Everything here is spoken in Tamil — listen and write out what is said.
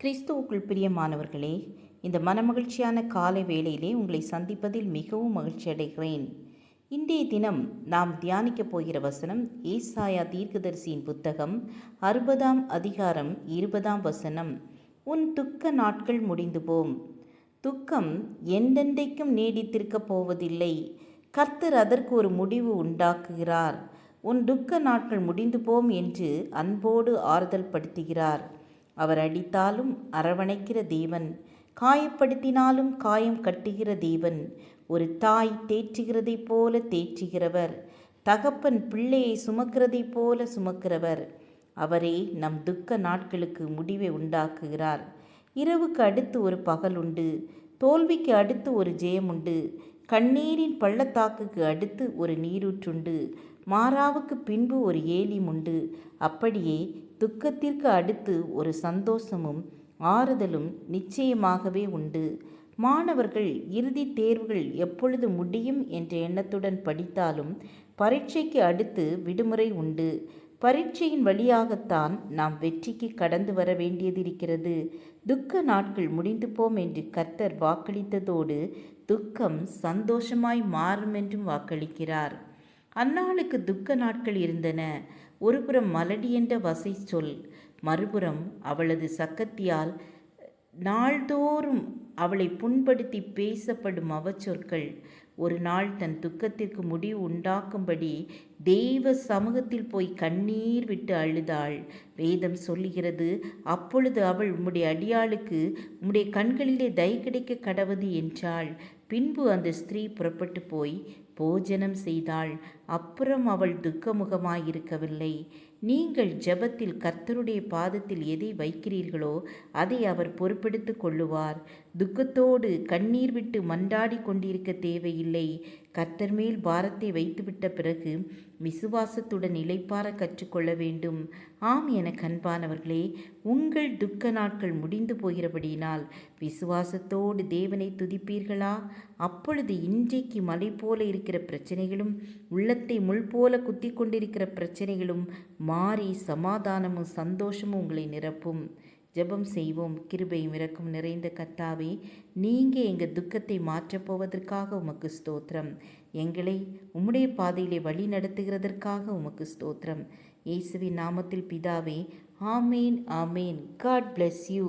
கிறிஸ்துவுக்குள் பிரியமானவர்களே, இந்த மனமகிழ்ச்சியான காலை வேளையிலே உங்களை சந்திப்பதில் மிகவும் மகிழ்ச்சி அடைகிறேன். இன்றைய தினம் நாம் தியானிக்கப் போகிற வசனம் ஏசாயா தீர்க்கதரிசியின் புத்தகம் 60ஆம் அதிகாரம் 20ஆம் வசனம். உன் துக்க நாட்கள் முடிந்து போம். துக்கம் எந்தெந்தைக்கும் நீடித்திருக்கப் போவதில்லை. கர்த்தர் அதற்கு ஒரு முடிவு உண்டாக்குகிறார். உன் துக்க நாட்கள் முடிந்து போம் என்று அன்போடு ஆறுதல் படுத்துகிறார். அவர் அடித்தாலும் அரவணைக்கிற தேவன், காயப்படுத்தினாலும் காயம் கட்டுகிற தேவன், ஒரு தாய் தேற்றுகிறதைப் போல தேற்றுகிறவர், தகப்பன் பிள்ளையை சுமக்கிறதைப் போல சுமக்கிறவர். அவரே நம் துக்க நாட்களுக்கு முடிவை உண்டாக்குகிறார். இரவுக்கு அடுத்து ஒரு பகல் உண்டு, தோல்விக்கு அடுத்து ஒரு ஜெயம் உண்டு, கண்ணீரின் பள்ளத்தாக்குக்கு அடுத்து ஒரு நீரூற்றுண்டு, மாறாவுக்கு பின்பு ஒரு ஏலிம் உண்டு. அப்படியே துக்கத்திற்கு அடுத்து ஒரு சந்தோஷமும் ஆறுதலும் நிச்சயமாகவே உண்டு. மாணவர்கள் இறுதி தேர்வுகள் எப்பொழுது முடியும் என்ற எண்ணத்துடன் படித்தாலும் பரீட்சைக்கு அடுத்து விடுமுறை உண்டு. பரீட்சையின் வழியாகத்தான் நாம் வெற்றிக்கு கடந்து வர வேண்டியதிருக்கிறது. துக்க நாட்கள் முடிந்து போம் என்று கர்த்தர் வாக்களித்ததோடு துக்கம் சந்தோஷமாய் மாறும் என்றும் வாக்களிக்கிறார். அந்நாளுக்கு துக்க நாட்கள் இருந்தன. ஒருபுறம் மலடி என்ற வசை சொல், மறுபுறம் அவளது சக்கத்தியால் நாள்தோறும் அவளை புண்படுத்தி பேசப்படும் அவச்சொற்கள். ஒரு நாள் தன் துக்கத்திற்கு முடிவு உண்டாக்கும்படி தெய்வ சமூகத்தில் போய் கண்ணீர் விட்டு அழுதாள். வேதம் சொல்லுகிறது, அப்பொழுது அவள் உம்முடைய அடியாளுக்கு உம்முடைய கண்களிலே தயை கிடைக்க கடவது என்றாள். பின்பு அந்த ஸ்திரீ புறப்பட்டு போய் போஜனம் செய்தாள். அப்புறம் அவள் துக்கமுகமாயிருக்கவில்லை. நீங்கள் ஜெபத்தில் கர்த்தருடைய பாதத்தில் எதை வைக்கிறீர்களோ அதை அவர் பொறுப்பெடுத்து கொள்ளுவார். துக்கத்தோடு கண்ணீர் விட்டு மன்றாடி கொண்டிருக்க தேவையில்லை. கர்த்தர் மேல் பாரத்தை வைத்துவிட்ட பிறகு விசுவாசத்துடன் இளைப்பாற கற்றுக்கொள்ள வேண்டும். ஆம் என கண்பானவர்களே, உங்கள் துக்க நாட்கள் முடிந்து போகிறபடியினால் விசுவாசத்தோடு தேவனை துதிப்பீர்களா? அப்பொழுது இன்றைக்கு மலை போல இருக்கிற பிரச்சனைகளும் உள்ளத்தை முள் போல குத்தி கொண்டிருக்கிற பிரச்சனைகளும் மாறி சமாதானமும் சந்தோஷமும் உங்களை நிரப்பும். ஜெபம் செய்வோம். கிருபையும் இரக்கம் நிறைந்த கர்த்தாவே, நீங்கள் எங்கள் துக்கத்தை மாற்றப்போவதற்காக உமக்கு ஸ்தோத்திரம். எங்களை உம்முடைய பாதையிலே வழி நடத்துகிறதற்காக உமக்கு ஸ்தோத்திரம். இயேசுவின் நாமத்தில் பிதாவே, ஆமேன் ஆமேன். God bless you.